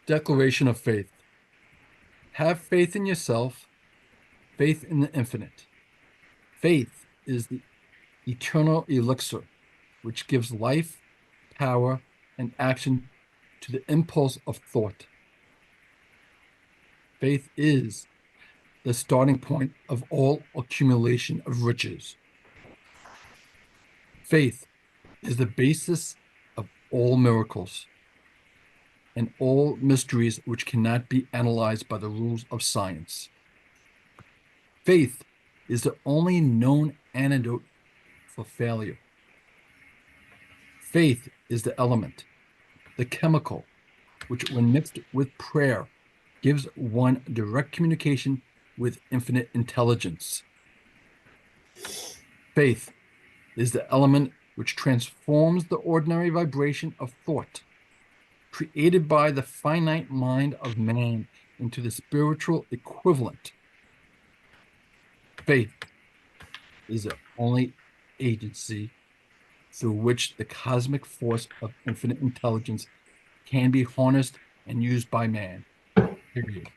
Declaration of faith. Have faith in yourself, faith in the infinite. Faith is the eternal elixir which gives life, power, and action to the impulse of thought. Faith is the starting point of all accumulation of riches. Faith is the basis of all miracles and all mysteries which cannot be analyzed by the rules of science. Faith is the only known antidote for failure. Faith is the element, the chemical, which, when mixed with prayer, gives one direct communication with infinite intelligence. Faith is the element which transforms the ordinary vibration of thought, created by the finite mind of man, into the spiritual equivalent. Faith is the only agency through which the cosmic force of infinite intelligence can be harnessed and used by man. Period.